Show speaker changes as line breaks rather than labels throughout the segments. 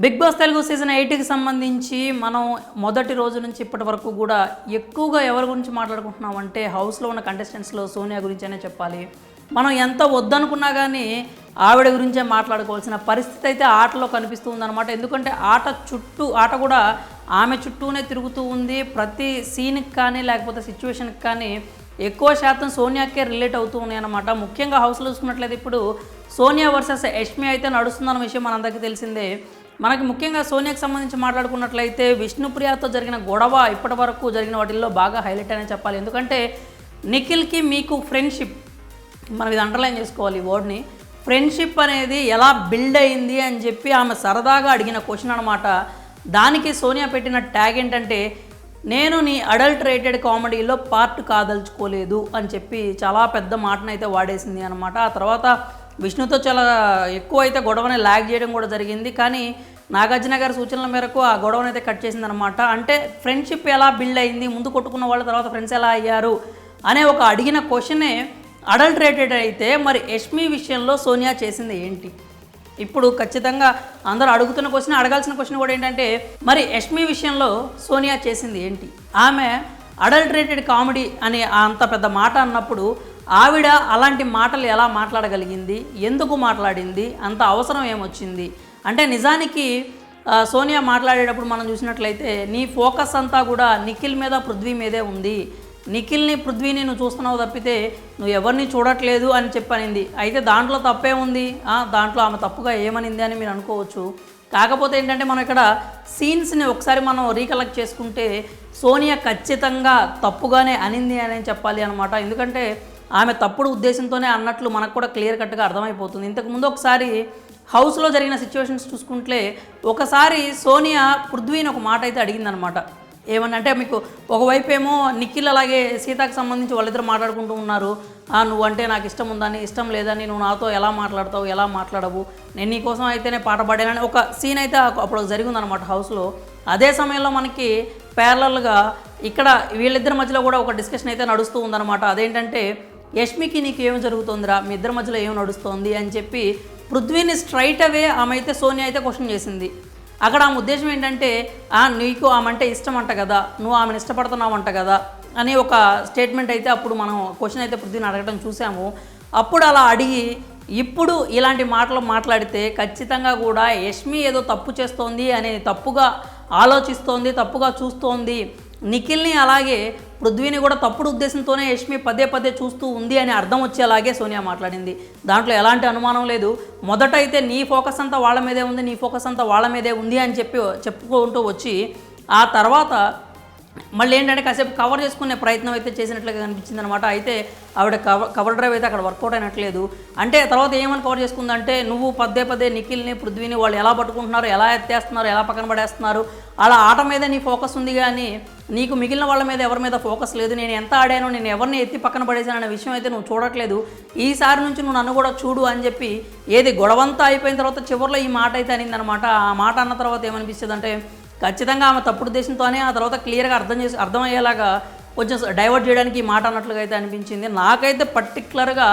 Big boss Telugu season 8కి సంబంధించి మనం మొదటి రోజు నుంచి ఇప్పటి వరకు కూడా ఎక్కువగా ఎవరి గురించి మాట్లాడుకుంటున్నాం అంటే హౌస్లో ఉన్న కంటెస్టెంట్స్లో సోనియా గురించనే చెప్పాలి. మనం ఎంత వద్దనుకున్నా కానీ ఆవిడ గురించే మాట్లాడుకోవాల్సిన పరిస్థితి అయితే ఆటలో కనిపిస్తూ ఉందన్నమాట. ఎందుకంటే ఆట కూడా ఆమె చుట్టూనే తిరుగుతూ ఉంది. ప్రతి సీన్కి కానీ లేకపోతే సిచ్యువేషన్కి కానీ ఎక్కువ శాతం సోనియాకే రిలేట్ అవుతూ ఉన్నాయి అన్నమాట. ముఖ్యంగా హౌస్లో చూసుకున్నట్లయితే ఇప్పుడు సోనియా వర్సెస్ యష్మి అయితే నడుస్తుందన్న విషయం మనందరికీ తెలిసిందే. మనకి ముఖ్యంగా సోనియాకి సంబంధించి మాట్లాడుకున్నట్లయితే విష్ణుప్రియతో జరిగిన గొడవ ఇప్పటి వరకు జరిగిన వాటిల్లో బాగా హైలైట్ అనే చెప్పాలి. ఎందుకంటే నిఖిల్కి మీకు ఫ్రెండ్షిప్, మనం ఇది అండర్లైన్ చేసుకోవాలి ఈ వర్డ్ని. ఫ్రెండ్షిప్ అనేది ఎలా బిల్డ్ అయింది అని చెప్పి ఆమె సరదాగా అడిగిన క్వశ్చన్ అనమాట. దానికి సోనియా పెట్టిన ట్యాగ్ ఏంటంటే, నేను నీ అడల్టరేటెడ్ కామెడీలో పార్ట్ కాదలుచుకోలేదు అని చెప్పి చాలా పెద్ద మాటనైతే వాడేసింది అనమాట. ఆ తర్వాత విష్ణుతో చాలా ఎక్కువ అయితే గొడవని ల్యాగ్ చేయడం కూడా జరిగింది. కానీ నాగార్జున గారి సూచనల మేరకు ఆ గొడవనైతే కట్ చేసిందనమాట. అంటే ఫ్రెండ్షిప్ ఎలా బిల్డ్ అయింది, ముందు కొట్టుకున్న వాళ్ళ తర్వాత ఫ్రెండ్స్ ఎలా అయ్యారు అనే ఒక అడిగిన క్వశ్చనే అడల్టరేటెడ్ అయితే, మరి యష్మి విషయంలో సోనియా చేసింది ఏంటి? ఇప్పుడు ఖచ్చితంగా అందరూ అడుగుతున్న క్వశ్చన్, అడగాల్సిన క్వశ్చన్ కూడా ఏంటంటే, మరి యష్మి విషయంలో సోనియా చేసింది ఏంటి? ఆమె అడల్టరేటెడ్ కామెడీ అని అంత పెద్ద మాట అన్నప్పుడు ఆవిడ అలాంటి మాటలు ఎలా మాట్లాడగలిగింది, ఎందుకు మాట్లాడింది, అంత అవసరం ఏమొచ్చింది అంటే, నిజానికి సోనియా మాట్లాడేటప్పుడు మనం చూసినట్లయితే నీ ఫోకస్ అంతా కూడా నిఖిల్ మీద, పృథ్వీ మీదే ఉంది. నిఖిల్ని, పృథ్వీని నువ్వు చూస్తున్నావు తప్పితే నువ్వు ఎవరిని చూడట్లేదు అని చెప్పనింది. అయితే దాంట్లో తప్పే ఉంది, దాంట్లో ఆమె తప్పుగా ఏమనింది అని మీరు అనుకోవచ్చు. కాకపోతే ఏంటంటే, మనం ఇక్కడ సీన్స్ని ఒకసారి మనం రీకలెక్ట్ చేసుకుంటే సోనియా ఖచ్చితంగా తప్పుగానే అనింది అని చెప్పాలి అనమాట. ఎందుకంటే ఆమె తప్పుడు ఉద్దేశంతోనే అన్నట్లు మనకు కూడా క్లియర్ కట్గా అర్థమైపోతుంది. ఇంతకుముందు ఒకసారి హౌస్లో జరిగిన సిచ్యువేషన్స్ చూసుకుంటే ఒకసారి సోనియా పృథ్వీని ఒక మాట అయితే అడిగిందనమాట. ఏమనంటే, మీకు ఒకవైపు ఏమో నిఖిల్ అలాగే సీతకు సంబంధించి వాళ్ళిద్దరు మాట్లాడుకుంటూ ఉన్నారు. నువ్వంటే నాకు ఇష్టం ఉందని, ఇష్టం లేదని, నువ్వు నాతో ఎలా మాట్లాడతావు, ఎలా మాట్లాడవు, నేను నీకోసం అయితేనే పాట పాడానని ఒక సీన్ అయితే అప్పుడు జరిగిందనమాట హౌస్లో. అదే సమయంలో మనకి ప్యారలల్గా ఇక్కడ వీళ్ళిద్దరి మధ్యలో కూడా ఒక డిస్కషన్ అయితే నడుస్తూ ఉందన్నమాట. అదేంటంటే, యష్మికి నీకు ఏం జరుగుతుందిరా, మీ ఇద్దరి మధ్యలో ఏం నడుస్తుంది అని చెప్పి పృథ్వీని స్ట్రైట్ అవే ఆమె అయితే సోనియా అయితే క్వశ్చన్ చేసింది. అక్కడ ఆమె ఉద్దేశం ఏంటంటే, నీకు ఆమె అంటే ఇష్టం అంట కదా, నువ్వు ఆమెను ఇష్టపడుతున్నావు అంట కదా అని ఒక స్టేట్మెంట్ అయితే అప్పుడు మనం క్వశ్చన్ అయితే పృథ్వీని అడగడం చూసాము. అప్పుడు అలా అడిగి ఇప్పుడు ఇలాంటి మాటలు మాట్లాడితే ఖచ్చితంగా కూడా యష్మి ఏదో తప్పు చేస్తోంది అని తప్పుగా ఆలోచిస్తోంది, తప్పుగా చూస్తోంది, నిఖిల్ని అలాగే పృథ్వీని కూడా తప్పుడు ఉద్దేశంతోనే యష్మి పదే పదే చూస్తూ ఉంది అని అర్థం వచ్చేలాగే సోనియా మాట్లాడింది. దాంట్లో ఎలాంటి అనుమానం లేదు. మొదట అయితే నీ ఫోకస్ అంతా వాళ్ళ మీదే ఉంది, నీ ఫోకస్ అంతా వాళ్ళ మీదే ఉంది అని చెప్పుకుంటూ వచ్చి ఆ తర్వాత మళ్ళీ ఏంటంటే కాసేపు కవర్ చేసుకునే ప్రయత్నం అయితే చేసినట్లుగా కనిపించింది అనమాట. అయితే ఆవిడ కవర్ డ్రైవ్ అయితే అక్కడ వర్కౌట్ అయినట్లేదు. అంటే తర్వాత ఏమని కవర్ చేసుకుందంటే, నువ్వు పదే నిఖిల్ని, పృథ్వీని వాళ్ళు ఎలా పట్టుకుంటున్నారు, ఎలా ఎత్తేస్తున్నారు, ఎలా పక్కన పడేస్తున్నారు, అలా ఆట మీద నీ ఫోకస్ ఉంది కానీ నీకు మిగిలిన వాళ్ళ మీద ఎవరి మీద ఫోకస్ లేదు. నేను ఎంత ఆడాను, నేను ఎవరిని ఎత్తి పక్కన పడేసాను అనే విషయం అయితే నువ్వు చూడట్లేదు. ఈసారి నుంచి నువ్వు నన్ను కూడా చూడు అని చెప్పి ఏది గొడవంతా అయిపోయిన తర్వాత చివరిలో ఈ మాట అయితే అనిందనమాట. ఆ మాట అన్న తర్వాత ఏమనిపిస్తుంది అంటే, ఖచ్చితంగా ఆమె తప్పుడు ఉద్దేశంతోనే ఆ తర్వాత క్లియర్గా అర్థమయ్యేలాగా కొంచెం డైవర్ట్ చేయడానికి ఈ మాట అన్నట్లుగా అయితే అనిపించింది. నాకైతే పర్టికులర్గా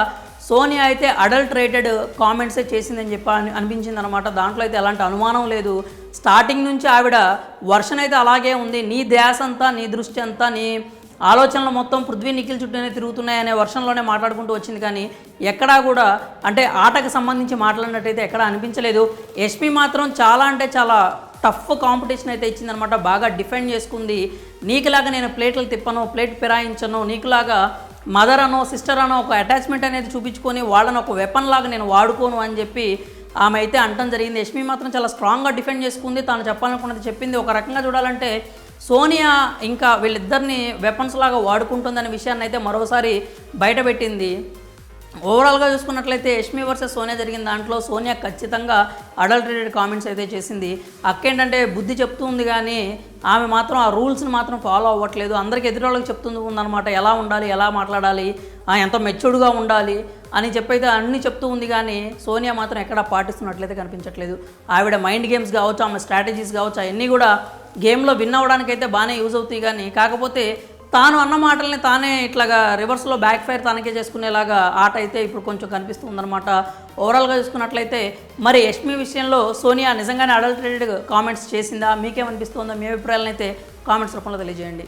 సోనియా అయితే అడల్టరేటెడ్ కామెంట్సే చేసిందని చెప్పి అనిపించింది అనమాట. దాంట్లో అయితే ఎలాంటి అనుమానం లేదు. స్టార్టింగ్ నుంచి ఆవిడ వర్షన్ అయితే అలాగే ఉంది. నీ ధ్యాస అంతా, నీ దృష్టి అంతా, నీ ఆలోచనలు మొత్తం పృథ్వీ నిఖిల్ చుట్టూనే తిరుగుతున్నాయనే వర్షన్లోనే మాట్లాడుకుంటూ వచ్చింది. కానీ ఎక్కడా కూడా అంటే ఆటకు సంబంధించి మాట్లాడినట్టయితే ఎక్కడా అనిపించలేదు. యష్మి మాత్రం చాలా అంటే చాలా టఫ్ కాంపిటీషన్ అయితే ఇచ్చిందనమాట. బాగా డిఫెండ్ చేసుకుంది. నీకులాగా నేను ప్లేట్లు తిప్పను, ప్లేట్ ఫిరాయించను, నీకులాగా మదర్ అనో సిస్టర్ అనో ఒక అటాచ్మెంట్ అనేది చూపించుకొని వాళ్ళని ఒక వెపన్ లాగా నేను వాడుకోను అని చెప్పి ఆమె అయితే అంటం జరిగింది. యష్మి మాత్రం చాలా స్ట్రాంగ్గా డిఫెండ్ చేసుకుంది. తాను చెప్పాలనుకున్నది చెప్పింది. ఒక రకంగా చూడాలంటే సోనియా ఇంకా వీళ్ళిద్దరిని వెపన్స్ లాగా వాడుకుంటుందనే విషయాన్ని అయితే మరోసారి బయటపెట్టింది. ఓవరాల్గా చూసుకున్నట్లయితే యష్మి వర్సెస్ సోనియా జరిగిన దాంట్లో సోనియా ఖచ్చితంగా అడల్టరేటెడ్ కామెంట్స్ అయితే చేసింది. అక్కేంటంటే బుద్ధి చెప్తూ ఉంది కానీ ఆమె మాత్రం ఆ రూల్స్ని మాత్రం ఫాలో అవ్వట్లేదు. అందరికి ఎదురోళ్ళకి చెప్తుంది ఉందన్నమాట, ఎలా ఉండాలి, ఎలా మాట్లాడాలి, ఎంత మెచ్యూర్డ్గా ఉండాలి అని చెప్పైతే అన్నీ చెప్తూ ఉంది. కానీ సోనియా మాత్రం ఎక్కడా పాటిస్తున్నట్లయితే కనిపించట్లేదు. ఆవిడ మైండ్ గేమ్స్ కావచ్చు, ఆమె స్ట్రాటజీస్ కావచ్చు, అవన్నీ కూడా గేమ్లో విన్ అవ్వడానికైతే బాగానే యూజ్ అవుతాయి. కానీ కాకపోతే తాను అన్న మాటల్ని తానే ఇట్లాగా రివర్స్లో బ్యాక్ ఫైర్ తనకే చేసుకునేలాగా ఆట అయితే ఇప్పుడు కొంచెం కనిపిస్తుందన్నమాట. ఓవరాల్గా చూసుకున్నట్లయితే మరి యష్మి విషయంలో సోనియా నిజంగానే అడల్టరేటెడ్ కామెంట్స్ చేసిందా, మీకేమనిపిస్తుందో మీ అభిప్రాయాలను అయితే కామెంట్స్ రూపంలో తెలియజేయండి.